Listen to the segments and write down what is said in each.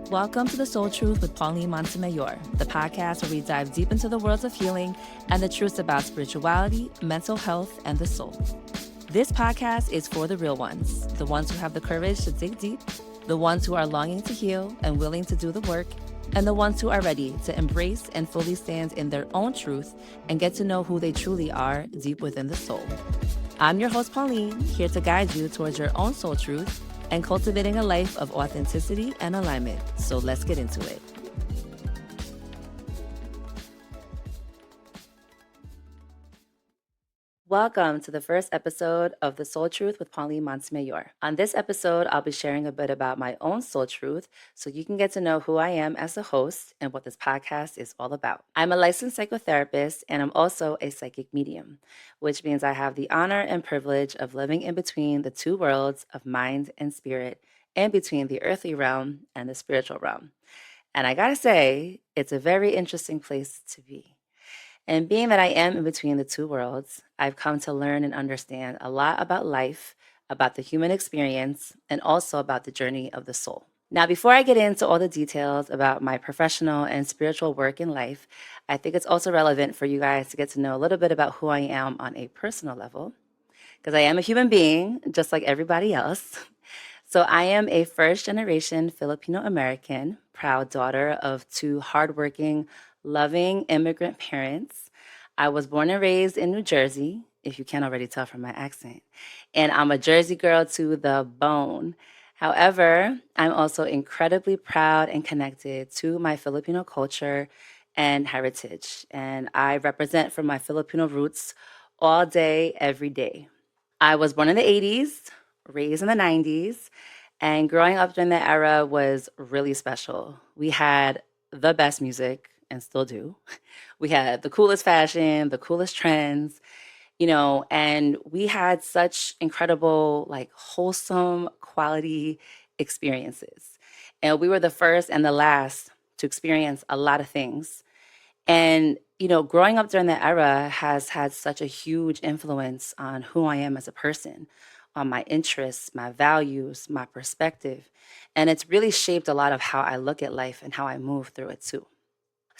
Welcome to The Soul Truth with Pauline Montemayor, the podcast where we dive deep into the worlds of healing and the truths about spirituality, mental health, and the soul. This podcast is for the real ones, the ones who have the courage to dig deep, the ones who are longing to heal and willing to do the work, and the ones who are ready to embrace and fully stand in their own truth and get to know who they truly are deep within the soul. I'm your host, Pauline, here to guide you towards your own soul truth and cultivating a life of authenticity and alignment. So let's get into it. Welcome to the first episode of The Soul Truth with Pauline Montemayor. On this episode, I'll be sharing a bit about my own soul truth so you can get to know who I am as a host and what this podcast is all about. I'm a licensed psychotherapist and I'm also a psychic medium, which means I have the honor and privilege of living in between the two worlds of mind and spirit and between the earthly realm and the spiritual realm. And I gotta say, it's a very interesting place to be. And being that I am in between the two worlds, I've come to learn and understand a lot about life, about the human experience, and also about the journey of the soul. Now, before I get into all the details about my professional and spiritual work in life, I think it's also relevant for you guys to get to know a little bit about who I am on a personal level, because I am a human being, just like everybody else. So I am a first-generation Filipino-American, proud daughter of two hardworking, loving immigrant parents. I was born and raised in New Jersey, if you can't already tell from my accent, and I'm a Jersey girl to the bone. However, I'm also incredibly proud and connected to my Filipino culture and heritage, and I represent from my Filipino roots all day, every day. I was born in the 80s, raised in the 90s, and growing up during that era was really special. We had the best music and still do. We had the coolest fashion, the coolest trends, and we had such incredible, like wholesome quality experiences. And we were the first and the last to experience a lot of things. And, growing up during that era has had such a huge influence on who I am as a person, on my interests, my values, my perspective. And it's really shaped a lot of how I look at life and how I move through it too.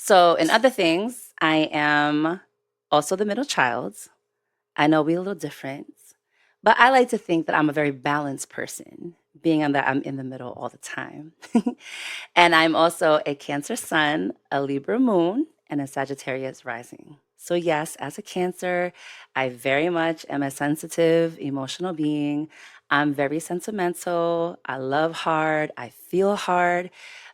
So, in other things, I am also the middle child. I know we're a little different, but I like to think that I'm a very balanced person, being on that I'm in the middle all the time. And I'm also a Cancer sun, a Libra moon, and a Sagittarius rising. So, yes, as a Cancer, I very much am a sensitive, emotional being. I'm very sentimental. I love hard. I feel hard.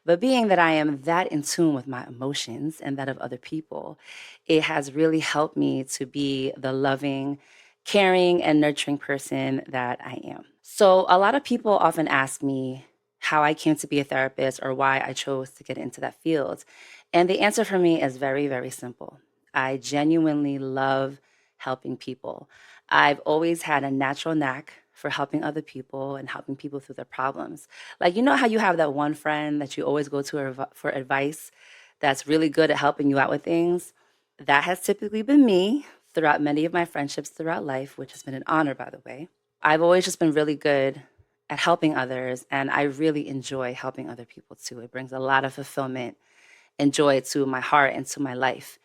But being that I am that in tune with my emotions and that of other people, it has really helped me to be the loving, caring, and nurturing person that I am. So, a lot of people often ask me how I came to be a therapist or why I chose to get into that field. And the answer for me is very, very simple. I genuinely love helping people. I've always had a natural knack for helping other people and helping people through their problems. Like, how you have that one friend that you always go to for advice that's really good at helping you out with things? That has typically been me throughout many of my friendships throughout life, which has been an honor, by the way. I've always just been really good at helping others, and I really enjoy helping other people too. It brings a lot of fulfillment and joy to my heart and to my life.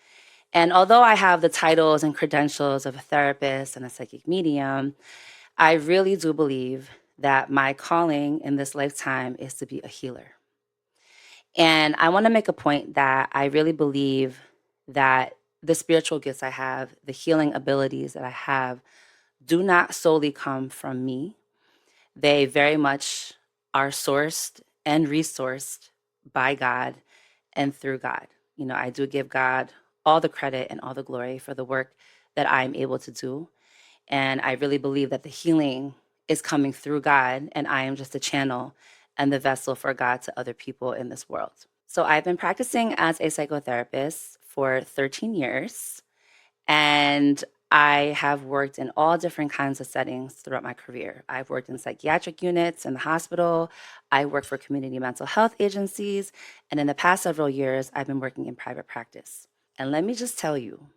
And although I have the titles and credentials of a therapist and a psychic medium, I really do believe that my calling in this lifetime is to be a healer. And I want to make a point that I really believe that the spiritual gifts I have, the healing abilities that I have, do not solely come from me. They very much are sourced and resourced by God and through God. I do give God all the credit and all the glory for the work that I'm able to do. And I really believe that the healing is coming through God, and I am just a channel and the vessel for God to other people in this world. So I've been practicing as a psychotherapist for 13 years, and I have worked in all different kinds of settings throughout my career. I've worked in psychiatric units in the hospital. I worked for community mental health agencies. And in the past several years, I've been working in private practice. And let me just tell you,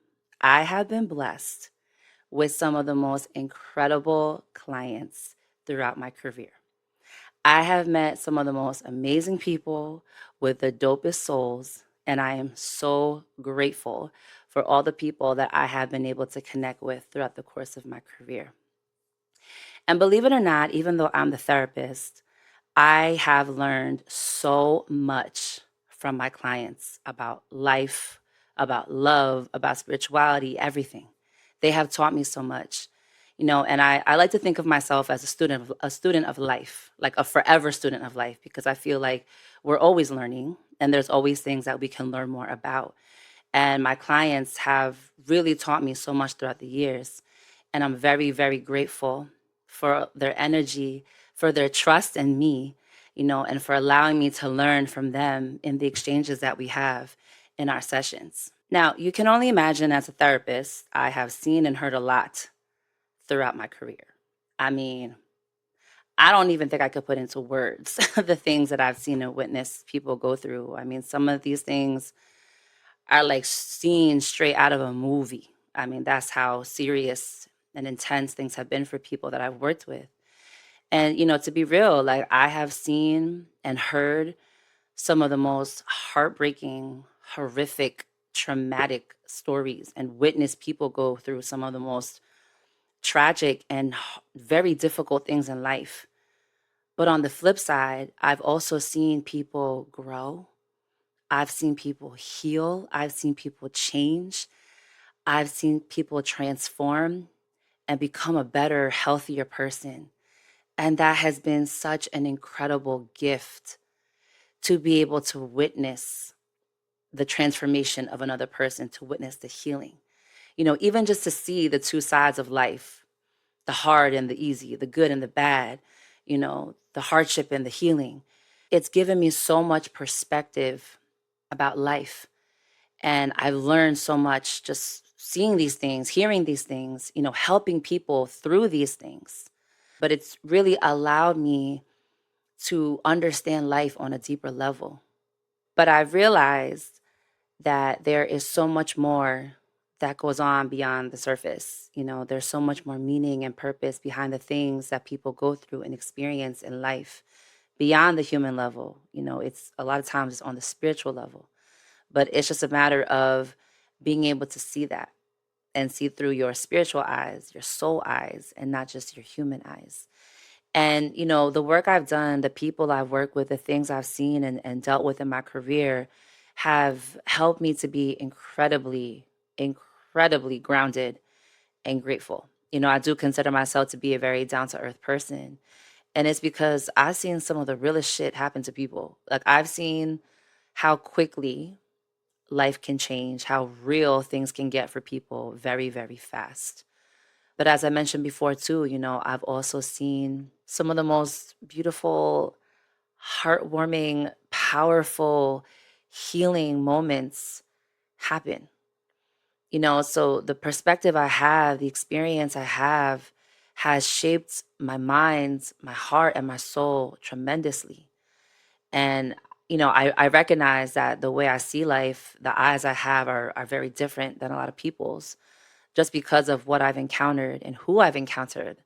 I have been blessed with some of the most incredible clients throughout my career. I have met some of the most amazing people with the dopest souls, and I am so grateful for all the people that I have been able to connect with throughout the course of my career. And believe it or not, even though I'm the therapist, I have learned so much from my clients about life, about love, about spirituality, everything. They have taught me so much, and I like to think of myself as a student of life, like a forever student of life, because I feel like we're always learning and there's always things that we can learn more about. And my clients have really taught me so much throughout the years. And I'm very, very grateful for their energy, for their trust in me, and for allowing me to learn from them in the exchanges that we have in our sessions. Now, you can only imagine as a therapist, I have seen and heard a lot throughout my career. I mean, I don't even think I could put into words the things that I've seen and witnessed people go through. I mean, some of these things are like scenes straight out of a movie. I mean, that's how serious and intense things have been for people that I've worked with. And, to be real, like I have seen and heard some of the most heartbreaking, horrific, traumatic stories and witnessed people go through some of the most tragic and very difficult things in life. But on the flip side, I've also seen people grow. I've seen people heal. I've seen people change. I've seen people transform and become a better, healthier person. And that has been such an incredible gift to be able to witness the transformation of another person, to witness the healing. Even just to see the two sides of life, the hard and the easy, the good and the bad, the hardship and the healing. It's given me so much perspective about life. And I've learned so much just seeing these things, hearing these things, helping people through these things. But it's really allowed me to understand life on a deeper level. But I've realized that there is so much more that goes on beyond the surface. There's so much more meaning and purpose behind the things that people go through and experience in life beyond the human level. It's a lot of times it's on the spiritual level, but it's just a matter of being able to see that and see through your spiritual eyes, your soul eyes, and not just your human eyes. And, the work I've done, the people I've worked with, the things I've seen and dealt with in my career have helped me to be incredibly, incredibly grounded and grateful. I do consider myself to be a very down to earth person. And it's because I've seen some of the realest shit happen to people. Like, I've seen how quickly life can change, how real things can get for people very, very fast. But as I mentioned before, too, I've also seen some of the most beautiful, heartwarming, powerful, healing moments happen. So the perspective I have, the experience I have, has shaped my mind, my heart, and my soul tremendously. And, I recognize that the way I see life, the eyes I have are very different than a lot of people's just because of what I've encountered and who I've encountered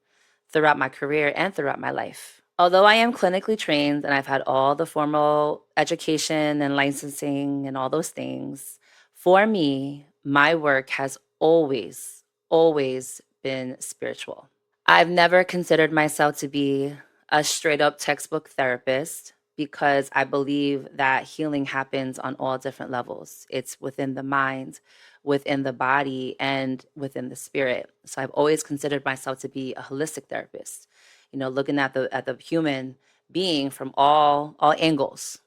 throughout my career and throughout my life. Although I am clinically trained and I've had all the formal education and licensing and all those things, for me, my work has always, always been spiritual. I've never considered myself to be a straight up textbook therapist because I believe that healing happens on all different levels. It's within the mind, within the body, and within the spirit. So I've always considered myself to be a holistic therapist, looking at the human being from all angles,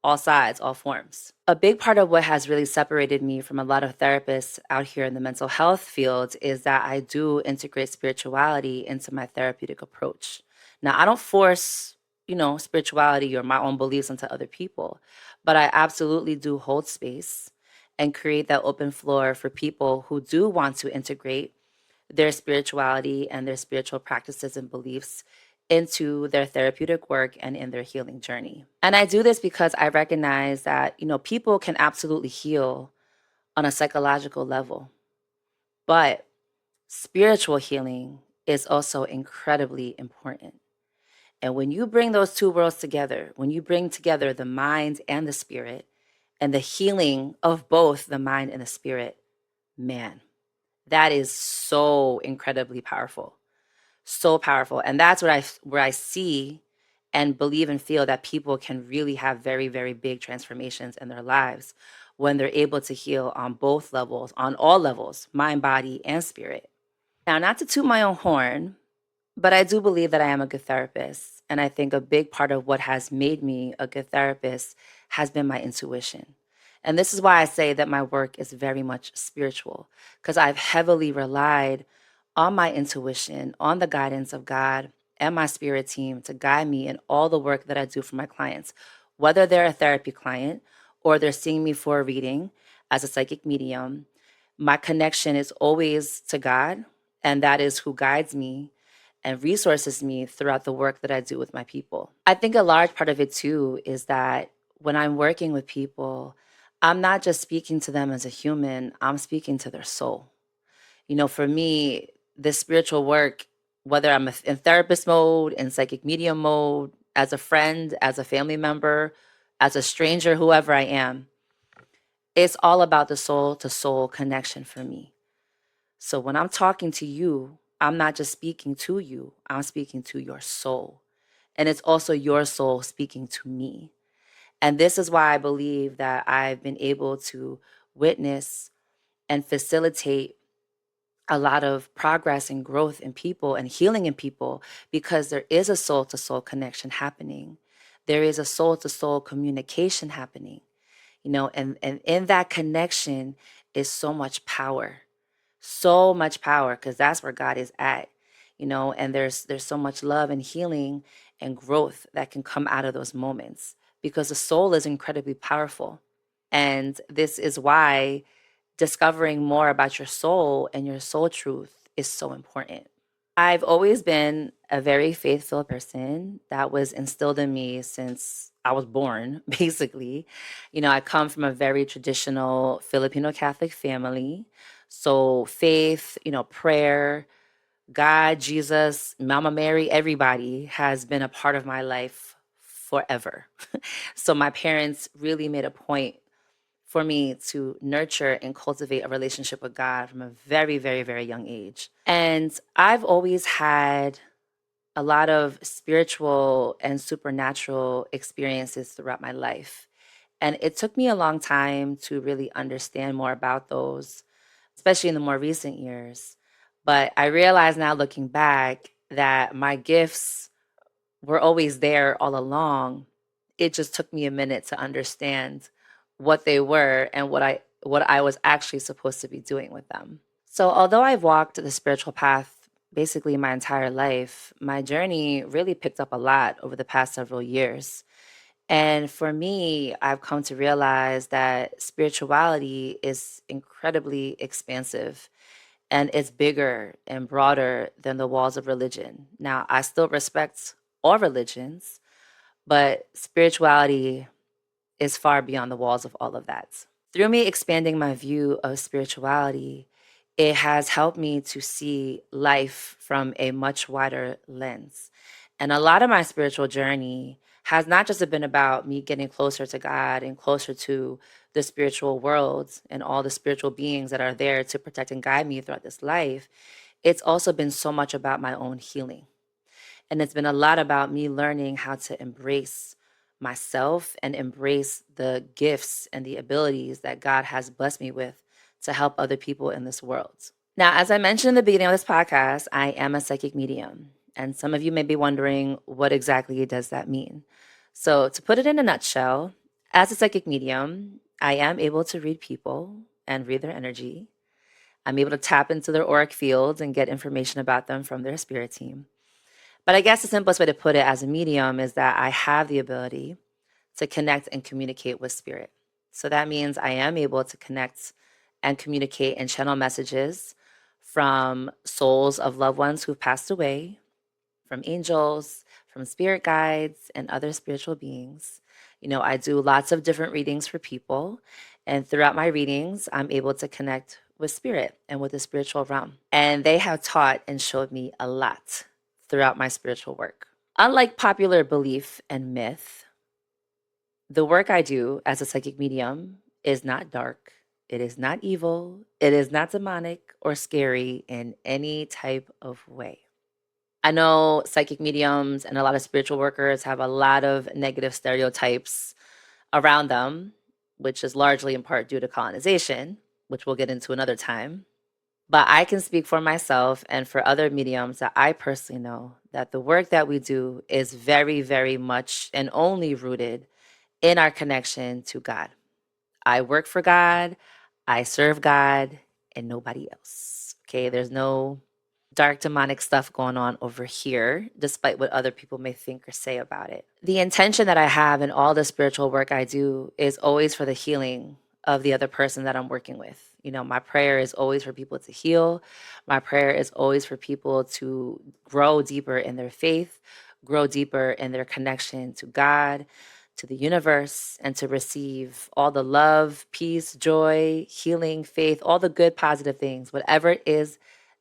all sides, all forms. A big part of what has really separated me from a lot of therapists out here in the mental health field is that I do integrate spirituality into my therapeutic approach. Now, I don't force, spirituality or my own beliefs onto other people, but I absolutely do hold space and create that open floor for people who do want to integrate their spirituality and their spiritual practices and beliefs into their therapeutic work and in their healing journey. And I do this because I recognize that, people can absolutely heal on a psychological level, but spiritual healing is also incredibly important. And when you bring those two worlds together, when you bring together the mind and the spirit, and the healing of both the mind and the spirit, man, that is so incredibly powerful. So powerful. And that's what where I see and believe and feel that people can really have very, very big transformations in their lives when they're able to heal on both levels, on all levels, mind, body, and spirit. Now, not to toot my own horn, but I do believe that I am a good therapist. And I think a big part of what has made me a good therapist has been my intuition. And this is why I say that my work is very much spiritual, because I've heavily relied on my intuition, on the guidance of God and my spirit team to guide me in all the work that I do for my clients, whether they're a therapy client or they're seeing me for a reading as a psychic medium. My connection is always to God, and that is who guides me and resources me throughout the work that I do with my people. I think a large part of it too is that when I'm working with people, I'm not just speaking to them as a human, I'm speaking to their soul. You know, for me, this spiritual work, whether I'm in therapist mode, in psychic medium mode, as a friend, as a family member, as a stranger, whoever I am, it's all about the soul to soul connection for me. So when I'm talking to you, I'm not just speaking to you, I'm speaking to your soul. And it's also your soul speaking to me. And this is why I believe that I've been able to witness and facilitate a lot of progress and growth in people and healing in people, because there is a soul to soul connection happening. There is a soul to soul communication happening, you know, and in that connection is so much power, because that's where God is at, you know, and there's so much love and healing and growth that can come out of those moments, because the soul is incredibly powerful. And this is why discovering more about your soul and your soul truth is so important. I've always been a very faithful person. That was instilled in me since I was born, basically. You know, I come from a very traditional Filipino Catholic family. So, faith, you know, prayer, God, Jesus, Mama Mary, everybody has been a part of my life forever. So, my parents really made a point for me to nurture and cultivate a relationship with God from a very, very, very young age. And I've always had a lot of spiritual and supernatural experiences throughout my life. And it took me a long time to really understand more about those, especially in the more recent years. But I realize now, looking back, that my gifts were always there all along. It just took me a minute to understand what they were and what I was actually supposed to be doing with them. So although I've walked the spiritual path basically my entire life, my journey really picked up a lot over the past several years. And for me, I've come to realize that spirituality is incredibly expansive, and it's bigger and broader than the walls of religion. Now, I still respect all religions, but spirituality is far beyond the walls of all of that. Through me expanding my view of spirituality, it has helped me to see life from a much wider lens. And a lot of my spiritual journey has not just been about me getting closer to God and closer to the spiritual world and all the spiritual beings that are there to protect and guide me throughout this life. It's also been so much about my own healing. And it's been a lot about me learning how to embrace myself and embrace the gifts and the abilities that God has blessed me with to help other people in this world. Now, as I mentioned in the beginning of this podcast, I am a psychic medium. And some of you may be wondering, what exactly does that mean? So, to put it in a nutshell, as a psychic medium, I am able to read people and read their energy. I'm able to tap into their auric fields and get information about them from their spirit team. But I guess the simplest way to put it as a medium is that I have the ability to connect and communicate with spirit. So that means I am able to connect and communicate and channel messages from souls of loved ones who've passed away, from angels, from spirit guides, and other spiritual beings. You know, I do lots of different readings for people. And throughout my readings, I'm able to connect with spirit and with the spiritual realm. And they have taught and showed me a lot throughout my spiritual work. Unlike popular belief and myth, the work I do as a psychic medium is not dark. It is not evil. It is not demonic or scary in any type of way. I know psychic mediums and a lot of spiritual workers have a lot of negative stereotypes around them, which is largely in part due to colonization, which we'll get into another time. But I can speak for myself and for other mediums that I personally know that the work that we do is very, very much and only rooted in our connection to God. I work for God, I serve God, and nobody else. Okay, there's no dark demonic stuff going on over here, despite what other people may think or say about it. The intention that I have in all the spiritual work I do is always for the healing of the other person that I'm working with. You know, my prayer is always for people to heal. My prayer is always for people to grow deeper in their faith, grow deeper in their connection to God, to the universe, and to receive all the love, peace, joy, healing, faith, all the good, positive things, whatever it is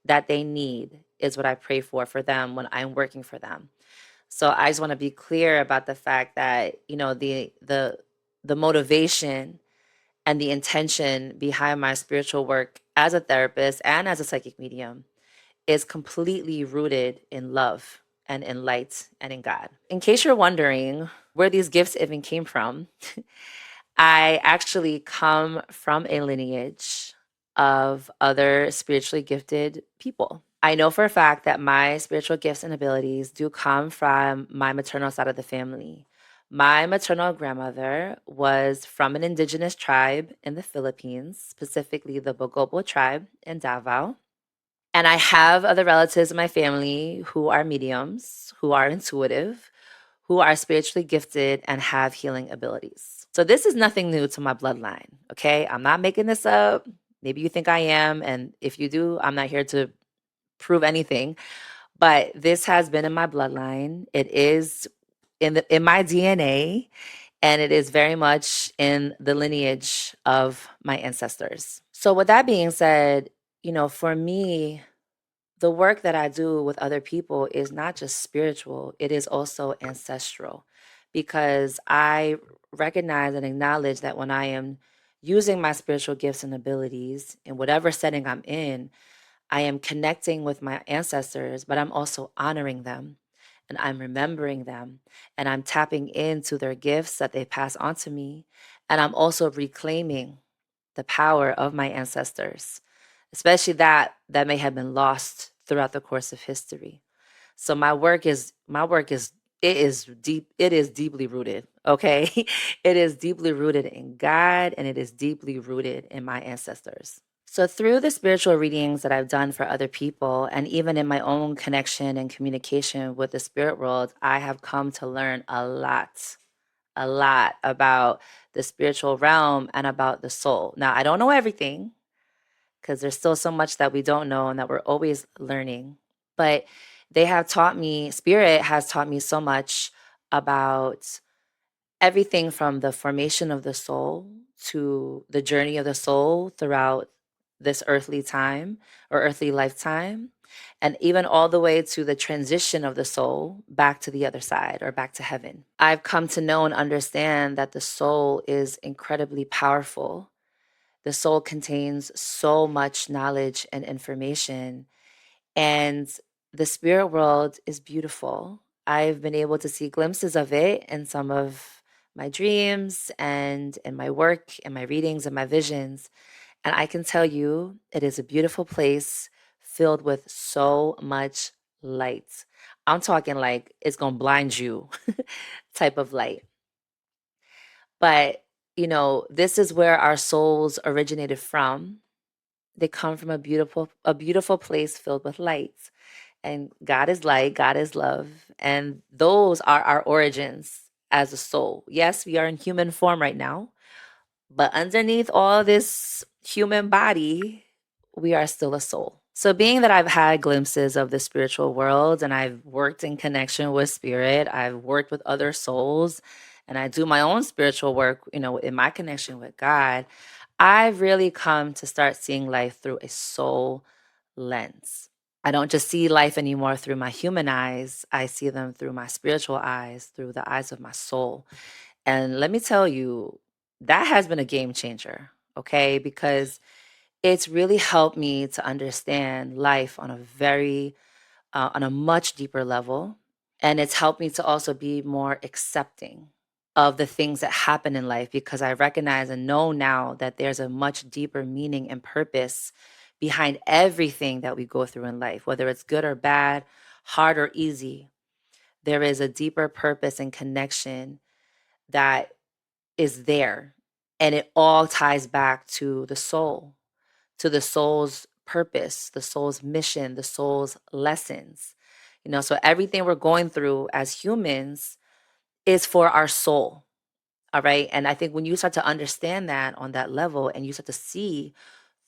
that they need is what I pray for them when I'm working for them. So I just want to be clear about the fact that, you know, the motivation and the intention behind my spiritual work as a therapist and as a psychic medium is completely rooted in love and in light and in God. In case you're wondering where these gifts even came from, I actually come from a lineage of other spiritually gifted people. I know for a fact that my spiritual gifts and abilities do come from my maternal side of the family. My maternal grandmother was from an indigenous tribe in the Philippines, specifically the Bogobo tribe in Davao. And I have other relatives in my family who are mediums, who are intuitive, who are spiritually gifted and have healing abilities. So this is nothing new to my bloodline, okay? I'm not making this up. Maybe you think I am, and if you do, I'm not here to prove anything, but this has been in my bloodline. It is in my DNA, and it is very much in the lineage of my ancestors. So with that being said, you know, for me, the work that I do with other people is not just spiritual, it is also ancestral because I recognize and acknowledge that when I am using my spiritual gifts and abilities in whatever setting I'm in, I am connecting with my ancestors, but I'm also honoring them and I'm remembering them and I'm tapping into their gifts that they pass on to me. And I'm also reclaiming the power of my ancestors, especially that may have been lost throughout the course of history. So my work is it is deeply rooted, okay? It is deeply rooted in God and it is deeply rooted in my ancestors. So through the spiritual readings that I've done for other people and even in my own connection and communication with the spirit world, I have come to learn a lot about the spiritual realm and about the soul. Now, I don't know everything because there's still so much that we don't know and that we're always learning. But they have taught me, spirit has taught me so much about everything from the formation of the soul to the journey of the soul throughout this earthly time or earthly lifetime, and even all the way to the transition of the soul back to the other side or back to heaven. I've come to know and understand that the soul is incredibly powerful. The soul contains so much knowledge and information, and the spirit world is beautiful. I've been able to see glimpses of it in some of my dreams and in my work and my readings and my visions. And I can tell you, it is a beautiful place filled with so much light. I'm talking like it's going to blind you type of light. But, you know, this is where our souls originated from. They come from a beautiful place filled with light. And God is light, God is love, and those are our origins as a soul. Yes, we are in human form right now, but underneath all this human body, we are still a soul. So, being that I've had glimpses of the spiritual world and I've worked in connection with spirit, I've worked with other souls, and I do my own spiritual work, you know, in my connection with God, I've really come to start seeing life through a soul lens. I don't just see life anymore through my human eyes. I see them through my spiritual eyes, through the eyes of my soul. And let me tell you, that has been a game changer, okay? Because it's really helped me to understand life on a much deeper level. And it's helped me to also be more accepting of the things that happen in life because I recognize and know now that there's a much deeper meaning and purpose behind everything that we go through in life, whether it's good or bad, hard or easy. There is a deeper purpose and connection that is there. And it all ties back to the soul's purpose, the soul's mission, the soul's lessons. So everything we're going through as humans is for our soul. All right. And I think when you start to understand that on that level and you start to see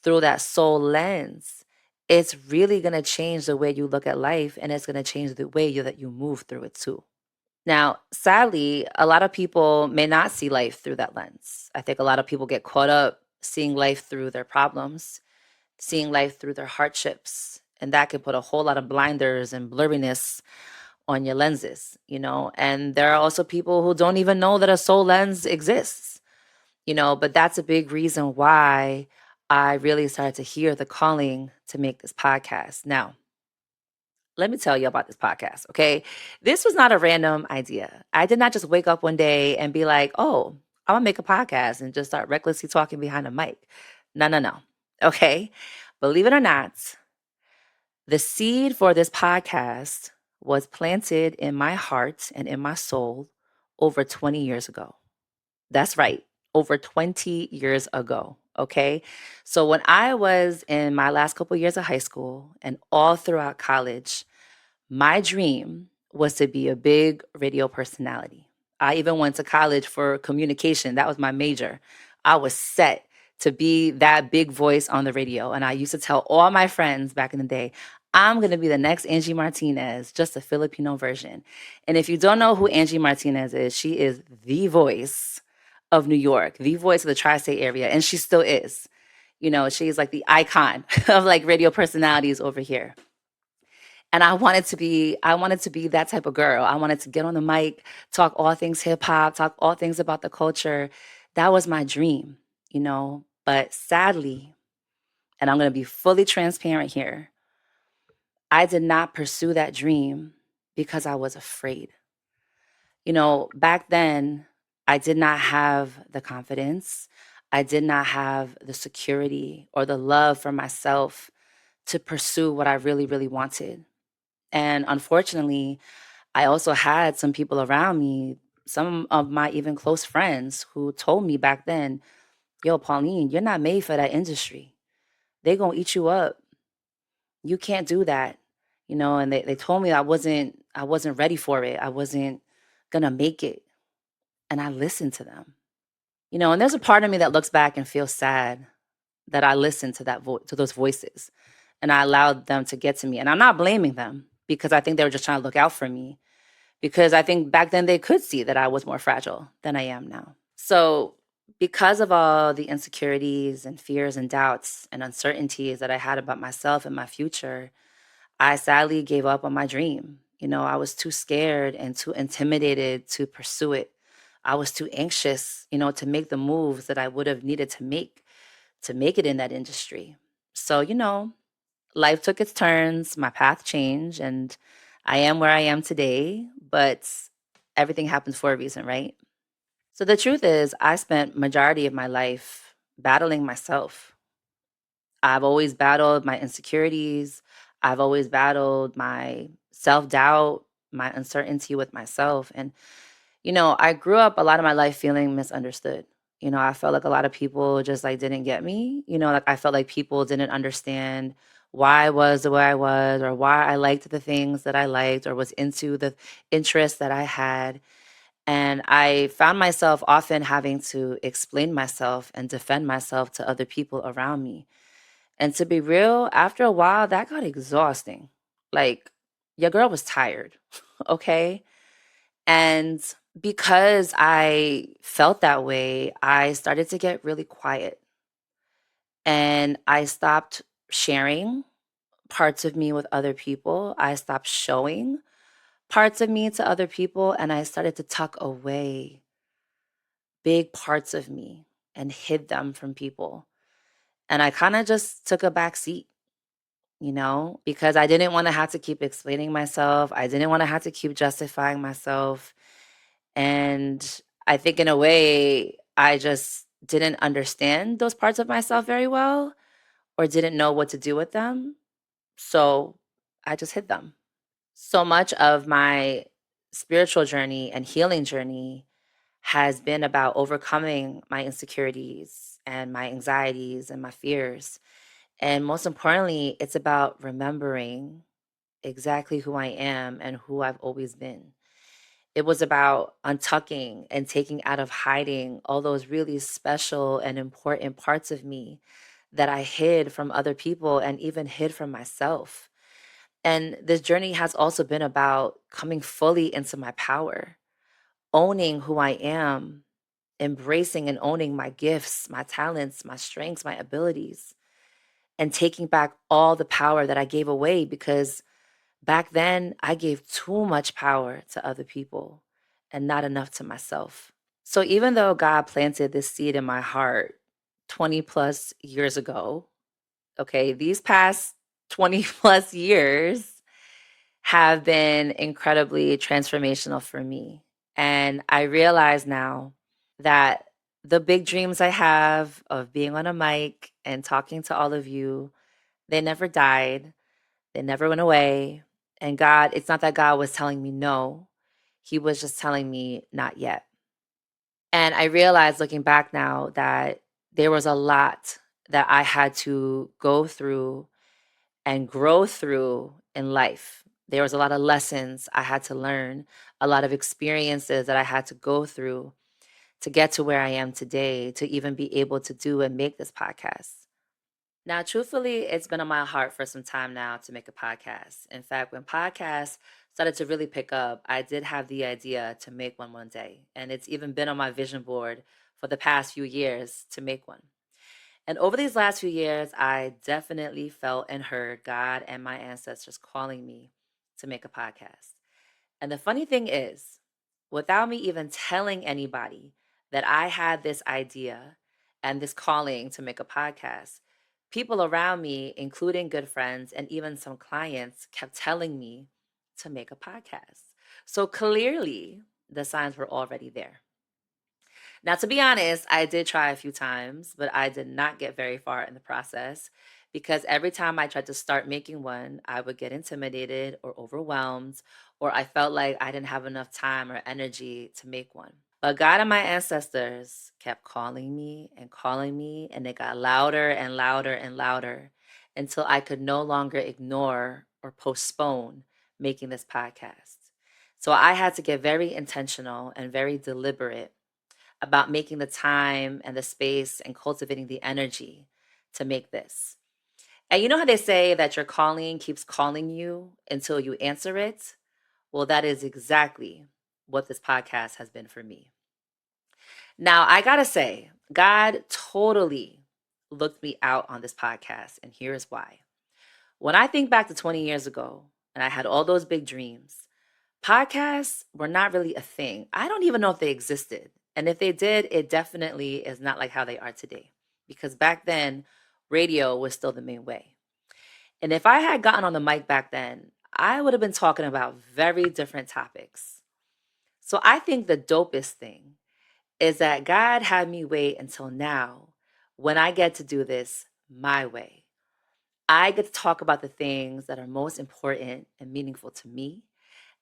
through that soul lens, it's really going to change the way you look at life and it's going to change the way that you move through it too. Now, sadly, a lot of people may not see life through that lens. I think a lot of people get caught up seeing life through their problems, seeing life through their hardships. And that can put a whole lot of blinders and blurriness on your lenses. And there are also people who don't even know that a soul lens exists. But that's a big reason why I really started to hear the calling to make this podcast. Now, let me tell you about this podcast, okay? This was not a random idea. I did not just wake up one day and be like, oh, I'm gonna make a podcast and just start recklessly talking behind a mic. No, no, no. Okay. Believe it or not, the seed for this podcast was planted in my heart and in my soul over 20 years ago. That's right, over 20 years ago. Okay. So when I was in my last couple years of high school and all throughout college, my dream was to be a big radio personality. I even went to college for communication. That was my major. I was set to be that big voice on the radio. And I used to tell all my friends back in the day, I'm going to be the next Angie Martinez, just a Filipino version. And if you don't know who Angie Martinez is, she is the voice of New York, the voice of the tri-state area. And she still is. She's like the icon of like radio personalities over here. And I wanted to be that type of girl. I wanted to get on the mic, talk all things hip hop, talk all things about the culture. That was my dream. But sadly, and I'm going to be fully transparent here, I did not pursue that dream because I was afraid. Back then, I did not have the confidence. I did not have the security or the love for myself to pursue what I really, really wanted. And unfortunately, I also had some people around me, some of my even close friends who told me back then, yo, Pauline, you're not made for that industry. They gonna eat you up. You can't do that. And they told me I wasn't ready for it. I wasn't gonna make it. And I listened to them. And there's a part of me that looks back and feels sad that I listened to to those voices and I allowed them to get to me. And I'm not blaming them because I think they were just trying to look out for me because I think back then they could see that I was more fragile than I am now. So, because of all the insecurities and fears and doubts and uncertainties that I had about myself and my future, I sadly gave up on my dream. I was too scared and too intimidated to pursue it. I was too anxious, to make the moves that I would have needed to make it in that industry. So, life took its turns, my path changed, and I am where I am today, but everything happens for a reason, right? So the truth is, I spent majority of my life battling myself. I've always battled my insecurities. I've always battled my self-doubt, my uncertainty with myself. And I grew up a lot of my life feeling misunderstood. I felt like a lot of people just like didn't get me. Like I felt like people didn't understand why I was the way I was or why I liked the things that I liked or was into the interests that I had. And I found myself often having to explain myself and defend myself to other people around me. And to be real, after a while, that got exhausting. Like, your girl was tired, okay? And because I felt that way, I started to get really quiet and I stopped sharing parts of me with other people. I stopped showing parts of me to other people, and I started to tuck away big parts of me and hid them from people. And I kind of just took a back seat, because I didn't want to have to keep explaining myself. I didn't want to have to keep justifying myself. And I think in a way, I just didn't understand those parts of myself very well or didn't know what to do with them. So I just hid them. So much of my spiritual journey and healing journey has been about overcoming my insecurities and my anxieties and my fears. And most importantly, it's about remembering exactly who I am and who I've always been. It was about untucking and taking out of hiding all those really special and important parts of me that I hid from other people and even hid from myself. And this journey has also been about coming fully into my power, owning who I am, embracing and owning my gifts, my talents, my strengths, my abilities, and taking back all the power that I gave away because back then I gave too much power to other people and not enough to myself. So even though God planted this seed in my heart 20 plus years ago, okay, these past 20 plus years have been incredibly transformational for me. And I realize now that the big dreams I have of being on a mic and talking to all of you, they never died, they never went away. And God, it's not that God was telling me no, He was just telling me not yet. And I realized looking back now that there was a lot that I had to go through and grow through in life. There was a lot of lessons I had to learn, a lot of experiences that I had to go through to get to where I am today, to even be able to do and make this podcast. Now, truthfully, it's been on my heart for some time now to make a podcast. In fact, when podcasts started to really pick up, I did have the idea to make one day. And it's even been on my vision board for the past few years to make one. And over these last few years, I definitely felt and heard God and my ancestors calling me to make a podcast. And the funny thing is, without me even telling anybody that I had this idea and this calling to make a podcast, people around me, including good friends and even some clients, kept telling me to make a podcast. So clearly, the signs were already there. Now, to be honest, I did try a few times, but I did not get very far in the process because every time I tried to start making one, I would get intimidated or overwhelmed, or I felt like I didn't have enough time or energy to make one. But God and my ancestors kept calling me, and it got louder and louder and louder until I could no longer ignore or postpone making this podcast. So I had to get very intentional and very deliberate about making the time and the space and cultivating the energy to make this. And you know how they say that your calling keeps calling you until you answer it? Well, that is exactly what this podcast has been for me. Now, I gotta say, God totally looked me out on this podcast, and here's why. When I think back to 20 years ago, and I had all those big dreams, podcasts were not really a thing. I don't even know if they existed. And if they did, it definitely is not like how they are today. Because back then, radio was still the main way. And if I had gotten on the mic back then, I would have been talking about very different topics. So I think the dopest thing is that God had me wait until now when I get to do this my way. I get to talk about the things that are most important and meaningful to me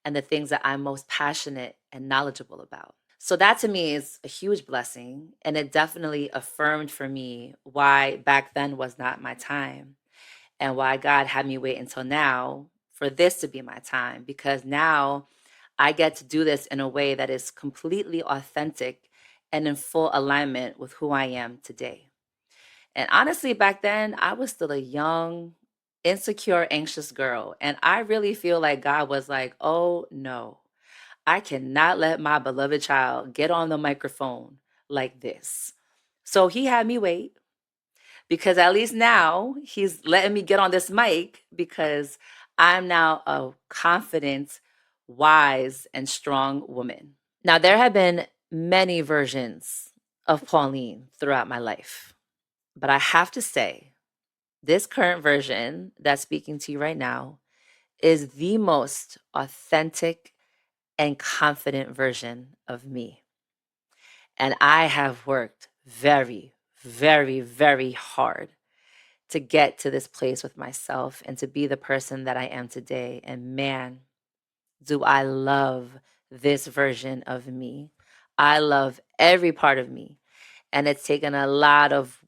and the things that I'm most passionate and knowledgeable about. So that to me is a huge blessing. And it definitely affirmed for me why back then was not my time and why God had me wait until now for this to be my time. Because now I get to do this in a way that is completely authentic and in full alignment with who I am today. And honestly, back then, I was still a young, insecure, anxious girl. And I really feel like God was like, oh no, I cannot let my beloved child get on the microphone like this. So he had me wait because at least now he's letting me get on this mic because I'm now a confident, wise, and strong woman. Now, there have been many versions of Pauline throughout my life, but I have to say, this current version that's speaking to you right now is the most authentic and confident version of me. And I have worked very, very, very hard to get to this place with myself and to be the person that I am today. And man, do I love this version of me. I love every part of me. And it's taken a lot of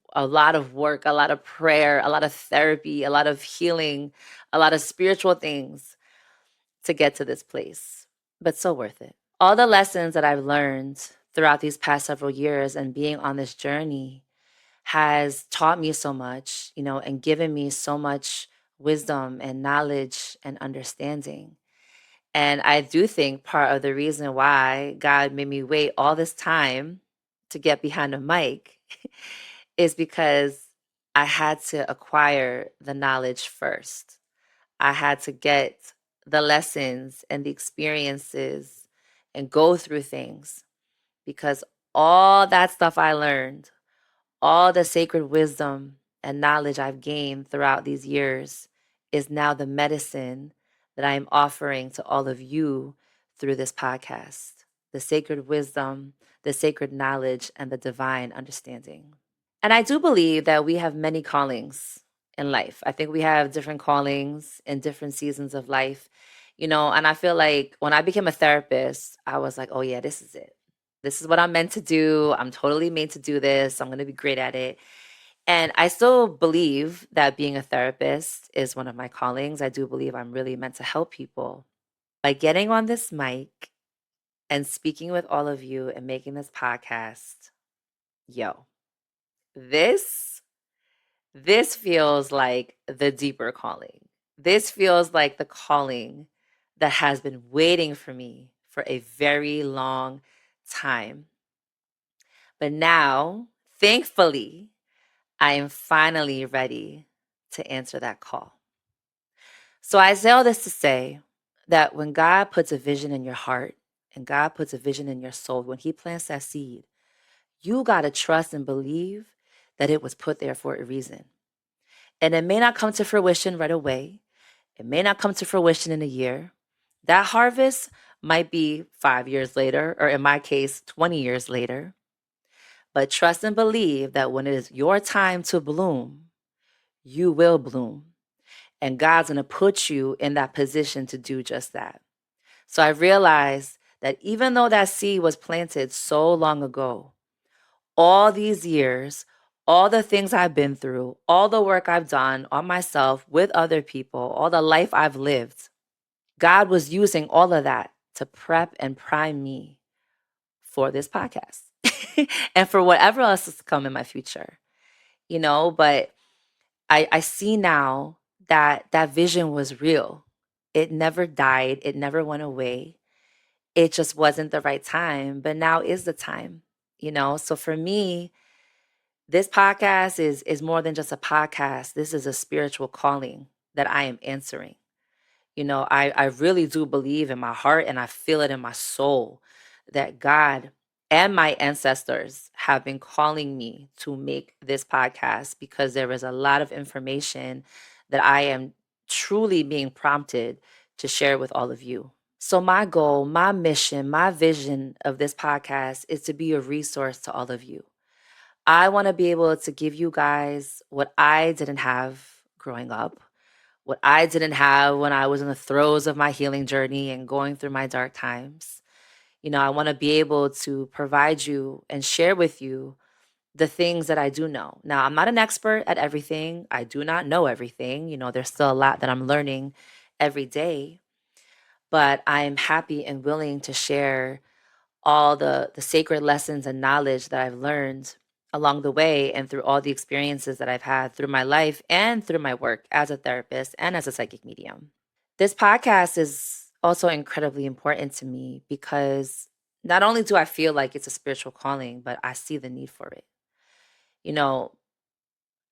work, a lot of prayer, a lot of therapy, a lot of healing, a lot of spiritual things to get to this place. But so worth it. All the lessons that I've learned throughout these past several years and being on this journey has taught me so much, and given me so much wisdom and knowledge and understanding. And I do think part of the reason why God made me wait all this time to get behind a mic is because I had to acquire the knowledge first. I had to get the lessons and the experiences and go through things because all that stuff I learned, all the sacred wisdom and knowledge I've gained throughout these years is now the medicine that I am offering to all of you through this podcast. The sacred wisdom, the sacred knowledge, and the divine understanding. And I do believe that we have many callings in life. I think we have different callings in different seasons of life, and I feel like when I became a therapist, I was like, oh, yeah, this is it. This is what I'm meant to do. I'm totally made to do this. I'm going to be great at it. And I still believe that being a therapist is one of my callings. I do believe I'm really meant to help people. By getting on this mic and speaking with all of you and making this podcast, yo, this this feels like the deeper calling. This feels like the calling that has been waiting for me for a very long time. But now, thankfully, I am finally ready to answer that call. So I say all this to say that when God puts a vision in your heart and God puts a vision in your soul, when He plants that seed, you got to trust and believe that it was put there for a reason. And it may not come to fruition right away. It may not come to fruition in a year. That harvest might be 5 years later, or in my case, 20 years later. But trust and believe that when it is your time to bloom, you will bloom. And God's going to put you in that position to do just that. So I realized that even though that seed was planted so long ago, all these years, all the things I've been through, all the work I've done on myself with other people, all the life I've lived, God was using all of that to prep and prime me for this podcast and for whatever else is to come in my future, but I see now that that vision was real. It never died. It never went away. It just wasn't the right time, but now is the time. So for me, this podcast is more than just a podcast. This is a spiritual calling that I am answering. I really do believe in my heart and I feel it in my soul that God and my ancestors have been calling me to make this podcast because there is a lot of information that I am truly being prompted to share with all of you. So, my goal, my mission, my vision of this podcast is to be a resource to all of you. I want to be able to give you guys what I didn't have growing up, what I didn't have when I was in the throes of my healing journey and going through my dark times. I want to be able to provide you and share with you the things that I do know. Now, I'm not an expert at everything. I do not know everything. There's still a lot that I'm learning every day, but I am happy and willing to share all the sacred lessons and knowledge that I've learned along the way and through all the experiences that I've had through my life and through my work as a therapist and as a psychic medium. This podcast is also incredibly important to me because not only do I feel like it's a spiritual calling, but I see the need for it. You know,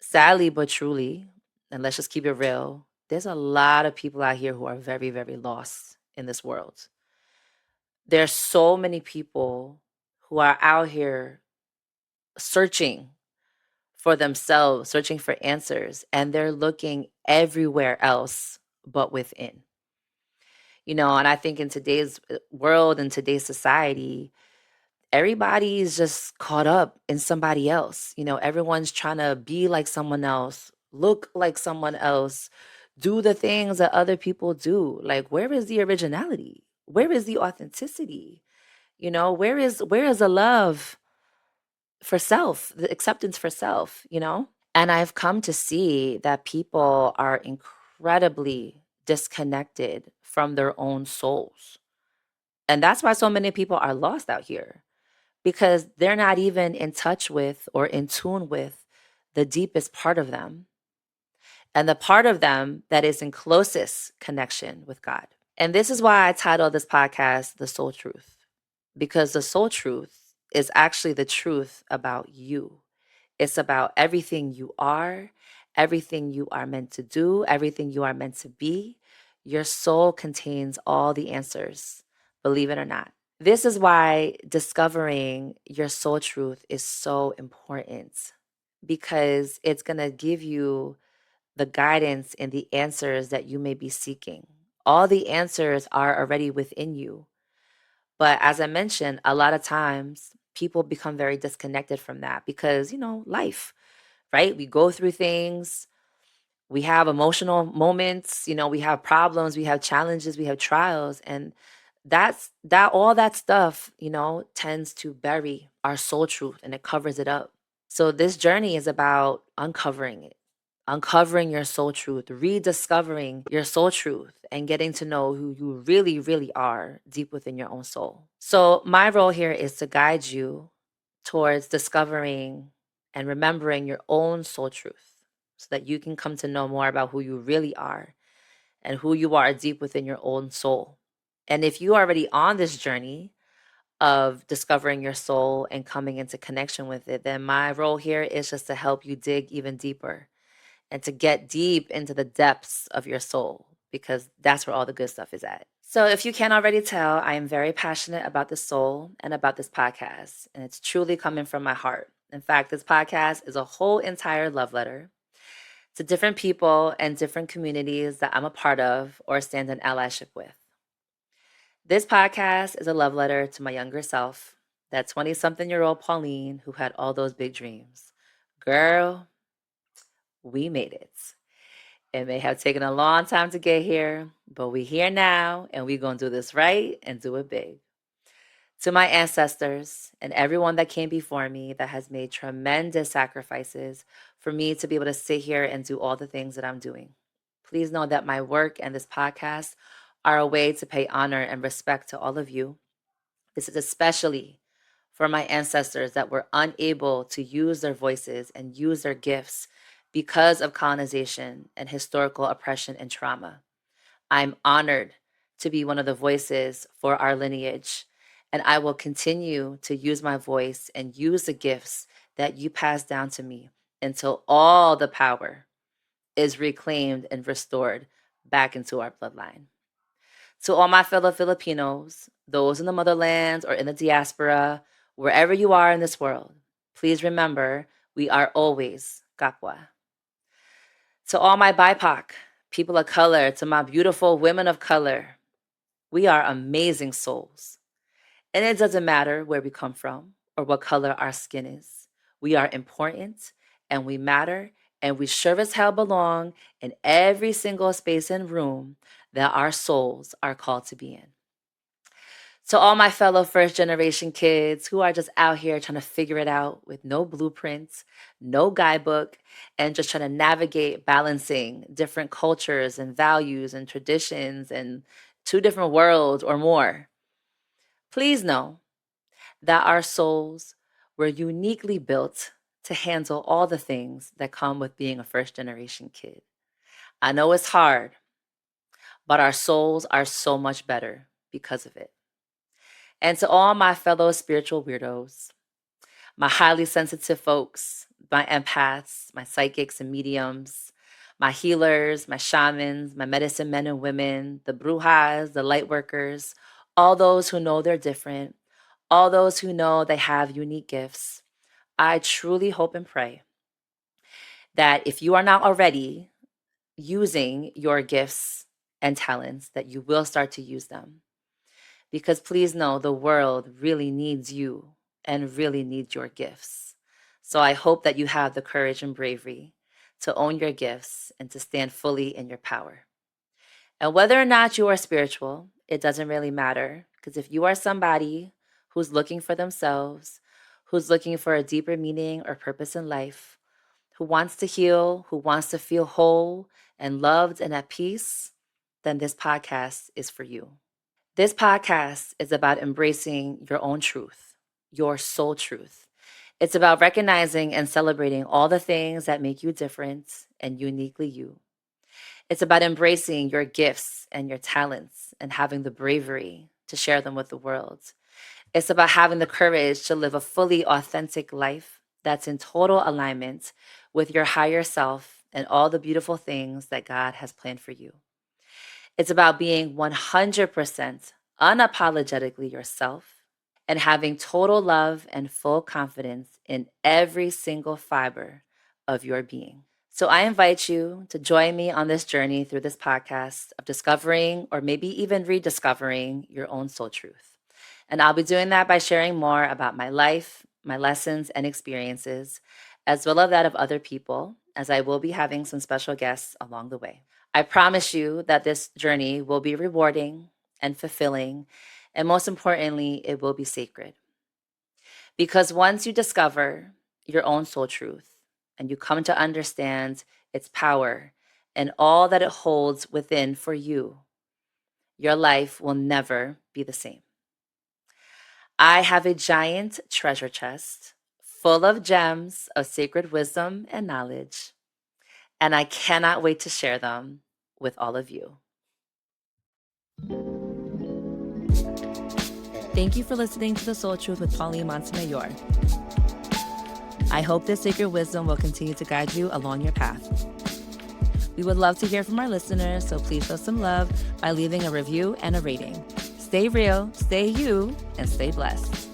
Sadly but truly, and let's just keep it real, there's a lot of people out here who are very, very lost in this world. There's so many people who are out here searching for themselves, searching for answers, and they're looking everywhere else but within. And I think in today's world, in today's society, everybody's just caught up in somebody else. Everyone's trying to be like someone else, look like someone else, do the things that other people do. Like, where is the originality? Where is the authenticity? Where is the love for self, the acceptance for self? And I've come to see that people are incredibly disconnected from their own souls. And that's why so many people are lost out here, because they're not even in touch with or in tune with the deepest part of them, and the part of them that is in closest connection with God. And this is why I titled this podcast The Soul Truth, because the soul truth is actually the truth about you. It's about everything you are, everything you are meant to do, everything you are meant to be. Your soul contains all the answers, believe it or not. This is why discovering your soul truth is so important, because it's going to give you the guidance and the answers that you may be seeking. All the answers are already within you. But as I mentioned, a lot of times people become very disconnected from that because, life, right? We go through things, we have emotional moments, we have problems, we have challenges, we have trials. And all that stuff, tends to bury our soul truth and it covers it up. So this journey is about uncovering it, uncovering your soul truth, rediscovering your soul truth, and getting to know who you really, really are deep within your own soul. So my role here is to guide you towards discovering and remembering your own soul truth so that you can come to know more about who you really are and who you are deep within your own soul. And if you are already on this journey of discovering your soul and coming into connection with it, then my role here is just to help you dig even deeper and to get deep into the depths of your soul, because that's where all the good stuff is at. So, if you can't already tell, I am very passionate about the soul and about this podcast, and it's truly coming from my heart. In fact, this podcast is a whole entire love letter to different people and different communities that I'm a part of or stand in allyship with. This podcast is a love letter to my younger self, that 20-something-year-old Pauline who had all those big dreams. Girl, we made it. It may have taken a long time to get here, but we're here now and we're going to do this right and do it big. To my ancestors and everyone that came before me that has made tremendous sacrifices for me to be able to sit here and do all the things that I'm doing. Please know that my work and this podcast are a way to pay honor and respect to all of you. This is especially for my ancestors that were unable to use their voices and use their gifts because of colonization and historical oppression and trauma. I'm honored to be one of the voices for our lineage, and I will continue to use my voice and use the gifts that you passed down to me until all the power is reclaimed and restored back into our bloodline. To all my fellow Filipinos, those in the motherland or in the diaspora, wherever you are in this world, please remember we are always Kapwa. To all my BIPOC, people of color, to my beautiful women of color, we are amazing souls. And it doesn't matter where we come from or what color our skin is. We are important and we matter, and we sure as hell belong in every single space and room that our souls are called to be in. To all my fellow first generation kids who are just out here trying to figure it out with no blueprints, no guidebook, and just trying to navigate balancing different cultures and values and traditions and two different worlds or more, please know that our souls were uniquely built to handle all the things that come with being a first generation kid. I know it's hard, but our souls are so much better because of it. And to all my fellow spiritual weirdos, my highly sensitive folks, my empaths, my psychics and mediums, my healers, my shamans, my medicine men and women, the brujas, the light workers, all those who know they're different, all those who know they have unique gifts. I truly hope and pray that if you are not already using your gifts and talents, that you will start to use them. Because please know the world really needs you and really needs your gifts. So I hope that you have the courage and bravery to own your gifts and to stand fully in your power. And whether or not you are spiritual, it doesn't really matter. Because if you are somebody who's looking for themselves, who's looking for a deeper meaning or purpose in life, who wants to heal, who wants to feel whole and loved and at peace, then this podcast is for you. This podcast is about embracing your own truth, your soul truth. It's about recognizing and celebrating all the things that make you different and uniquely you. It's about embracing your gifts and your talents and having the bravery to share them with the world. It's about having the courage to live a fully authentic life that's in total alignment with your higher self and all the beautiful things that God has planned for you. It's about being 100% unapologetically yourself and having total love and full confidence in every single fiber of your being. So I invite you to join me on this journey through this podcast of discovering or maybe even rediscovering your own soul truth. And I'll be doing that by sharing more about my life, my lessons and experiences, as well as that of other people, as I will be having some special guests along the way. I promise you that this journey will be rewarding and fulfilling, and most importantly, it will be sacred. Because once you discover your own soul truth and you come to understand its power and all that it holds within for you, your life will never be the same. I have a giant treasure chest full of gems of sacred wisdom and knowledge, and I cannot wait to share them with all of you. Thank you for listening to The Soul Truth with Pauline Montemayor. I hope this sacred wisdom will continue to guide you along your path. We would love to hear from our listeners, so please show some love by leaving a review and a rating. Stay real, stay you, and stay blessed.